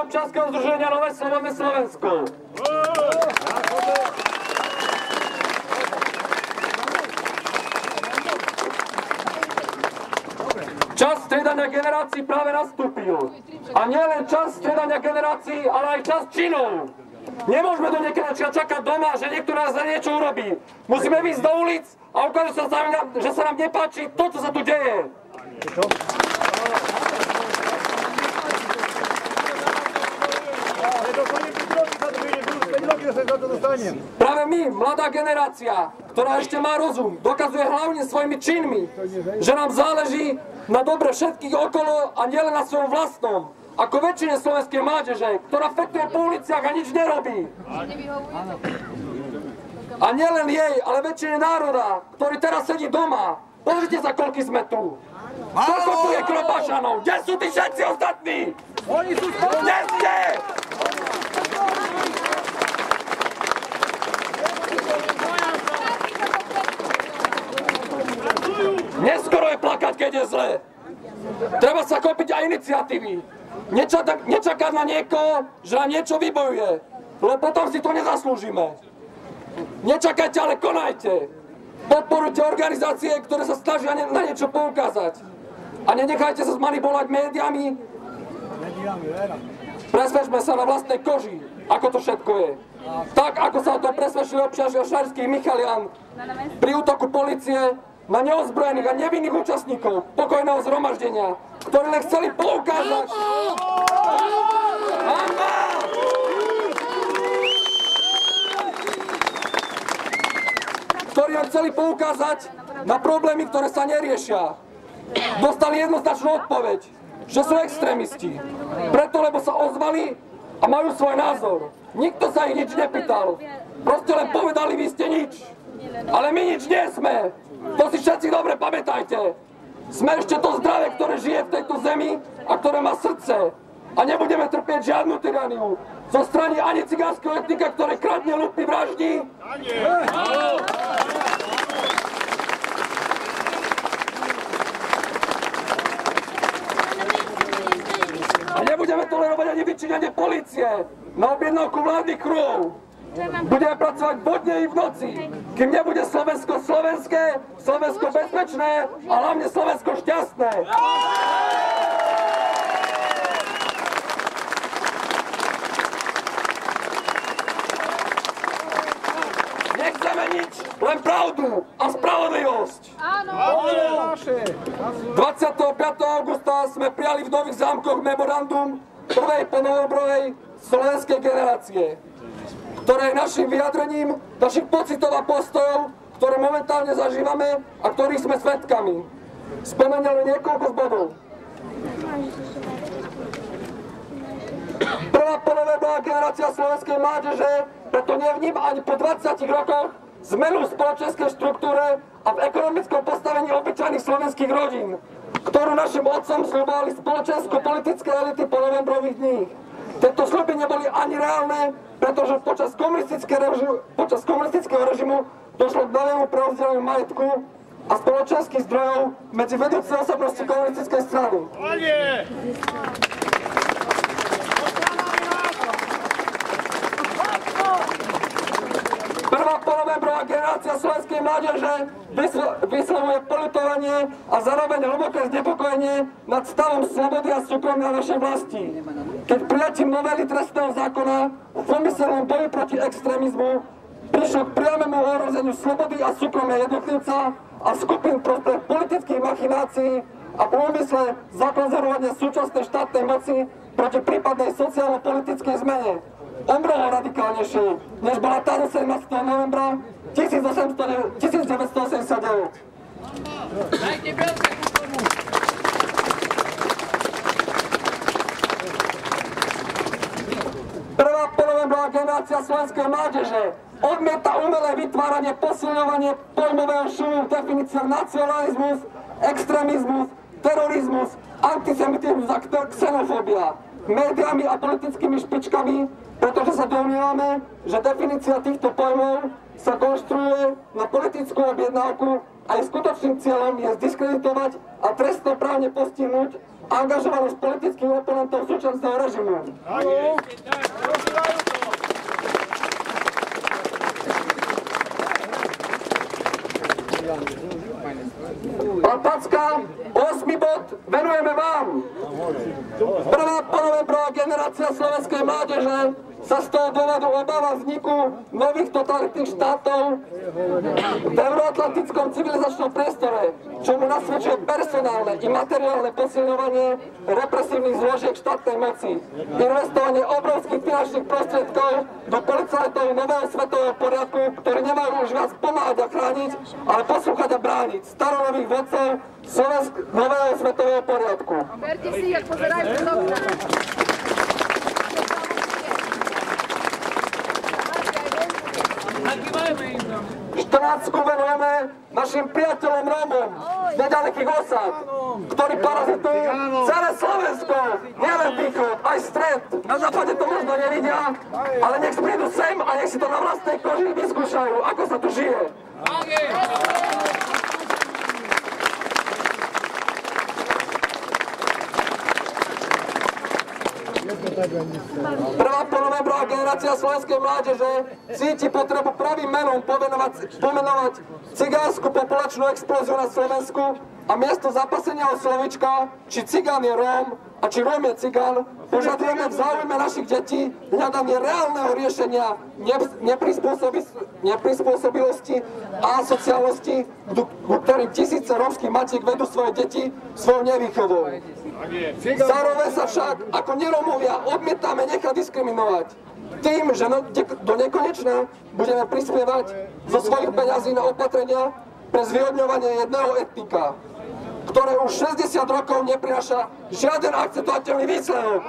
občianskeho združenia Nové Slobodné Slovensko. Čas striedania generácií práve nastúpil. A nie len čas striedania generácií, ale aj čas činov. Nemôžeme do nekonečna čakať doma, že niekto nás za niečo urobí. Musíme vyjsť do ulic a ukázať sa, že sa nám nepáči to, čo sa tu deje. Práve my, mladá generácia, ktorá ešte má rozum, dokazuje hlavne svojimi činmi, že nám záleží na dobre všetkých okolo a nielen na svojom vlastnom. Ako väčšine slovenskej mládeže, ktorá fetuje po uliciach a nič nerobí. A nielen jej, ale väčšine národa, ktorý teraz sedí doma. Pozrite sa, koľko sme tu. Koľko tu je Krobašanov? Kde sú tí všetci ostatní? Oni sú spolu. Kde ste? Neskoro je plakať, keď je zle. Treba sa kopiť aj iniciatívy. Nečakať na niekoho, že nám niečo vybojuje. Lebo potom si to nezaslúžime. Nečakajte, ale konajte. Podporujte organizácie, ktoré sa snažia na niečo poukázať. A nenechajte sa zmanipulovať médiami. Presvedčme sa na vlastnej koži, ako to všetko je. Tak, ako sa o to presvedčili občianske Šarišský Michalian pri útoku polície na neozbrojených a nevinných účastníkov pokojného zhromaždenia, ktorí len chceli poukázať... ktorí len chceli poukázať na problémy, ktoré sa neriešia. Dostali jednoznačnú odpoveď, že sú extrémisti. Preto, lebo sa ozvali a majú svoj názor. Nikto sa ich nič nepýtal. Proste len povedali, vy ste nič. Ale my nič nie sme. To si všetci dobre pamätajte. Sme ešte to zdravé, ktoré žije v tejto zemi a ktoré má srdce. A nebudeme trpieť žiadnu tyraniu zo strany ani cigánskeho etnika, ktoré kradne, lúpi, vraždí. A nebudeme tolerovať ani vyčíňanie polície na objednávku vládnych kruhov. Budeme pracovať vodne i v noci, kým nebude Slovensko slovenské, Slovensko bezpečné a hlavne Slovensko šťastné. Nechceme nič, len pravdu a spravodlivosť. Áno. 25. augusta sme prijali v Nových Zámkoch memorandum prvej ponovobrovej slovenskej generácie, ktoré je našim vyjadrením, našich pocitov a postojov, ktoré momentálne zažívame a ktorých sme svedkami. Spomenuli niekoľko z bodov. Prvá ponovobrová generácia slovenskej mládeže preto nevníma ani po 20 rokoch zmenu v spoločenskej štruktúre a v ekonomickom postavení obyčajných slovenských rodín, ktorú našim otcom sľubovali spoločensko-politické elity po novembrových dní. Tieto sľuby neboli ani reálne, pretože počas komunistického režimu došlo k novému prerozdeleniu majetku a spoločenských zdrojov medzi vedúce osobnosti komunistickej strany. Prvá ponovembrová generácia slovenskej mládeže vyslovuje poľutovanie a zároveň hlboké znepokojenie nad stavom slobody a súkromia našej vlasti. Keď prijatím novely trestného zákona v pomyselnom boji proti extrémizmu prišlo k priamému ohrozeniu slobody a súkromia jednotlivca a skupín prostred politických machinácií a v úmysle zakonzervovania súčasnej štátnej moci proti prípadnej sociálno-politickej zmene. O mnoho radikálnejšej, než bola tá 17. novembra 1989. Prvá ponovembrová generácia slovenskej mládeže odmieta umelé vytváranie, posilňovanie pojmového šumu v definíciách nacionalizmus, extrémizmus, terorizmus, antisemitizmus a xenofóbia médiami a politickými špičkami, pretože sa domnievame, že definícia týchto pojmov sa konštruuje na politickú objednávku a jej skutočným cieľom je zdiskreditovať a trestnoprávne postihnúť angažovanosť politických oponentov súčasného režimu. Pán Packa, 8. bod venujeme vám. Prvá ponovembrová generácia slovenskej mládeže sa z toho dôvodu obáva vzniku nových totalitných štátov v euroatlantickom civilizačnom priestore, čo mu nasvedčuje personálne i materiálne posilňovanie represívnych zložiek štátnej moci, investovanie obrovských finančných prostriedkov do policajtov nového svetového poriadku, ktorí nemajú už viac pomáhať a chrániť, ale poslúchať a brániť staronových vodcov nového svetového poriadku. Berte si, jak pozerajú z okna. 14 venujeme našim priateľom Rómom z nedalekých osad, ktorí parazitujú celé Slovensko, nielen východ, aj stred. Na západe to možno nevidia, ale nech prídu sem a nech si to na vlastnej koži vyskúšajú, ako sa tu žije. Prvá ponovembrová generácia slovenskej mládeže cíti potrebu pravým menom pomenovať cigánsku populačnú explóziu na Slovensku a miesto zapasenia o slovička, či cigán je Róm a či Róm je cigán, požadujeme v záujme našich detí hľadanie reálneho riešenia neprispôsobilosti a asociálnosti, ku ktorým tisíce rómskych matiek vedú svoje deti svojou nevýchovou. Zároveň sa však ako nerómovia odmietame nechať diskriminovať tým, že do nekonečna budeme prispievať zo svojich peňazí na opatrenia pre zvýhodňovanie jedného etnika, ktoré už 60 rokov neprináša žiaden akceptovateľný výsledok.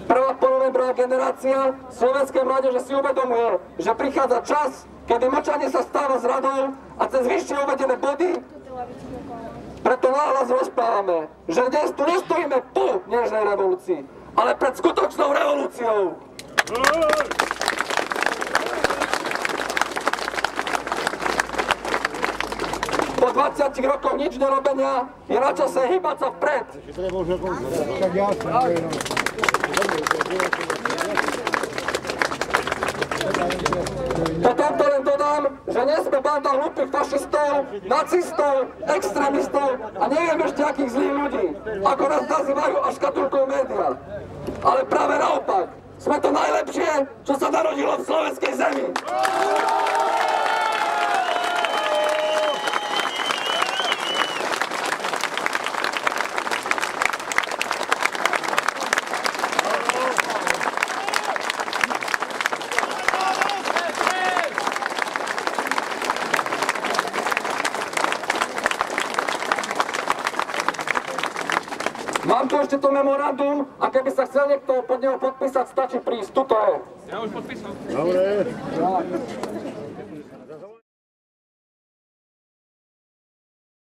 Prvá ponovembrová generácia slovenskej mládeže si uvedomuje, že prichádza čas, kedy mlčanie sa stáva zradou a cez vyššie uvedené body preto nahlas rozprávame, že dnes tu nestojíme po nežnej revolúcii, ale pred skutočnou revolúciou. Po 20 rokoch nič nerobenia je na čase hýbať sa vpred. Po tomto len dodám, že nie sme banda hlúpych fašistov, nacistov, extrémistov a neviem ešte akých zlých ľudí, ako nás nazývajú a škatulkou média. Ale práve naopak, sme to najlepšie, čo sa narodilo v slovenskej zemi. Mám tu ešte to memorandum a keby sa chcel niekto pod neho podpísať, stačí prísť. Tuto je. Ja už podpísal. Dobre.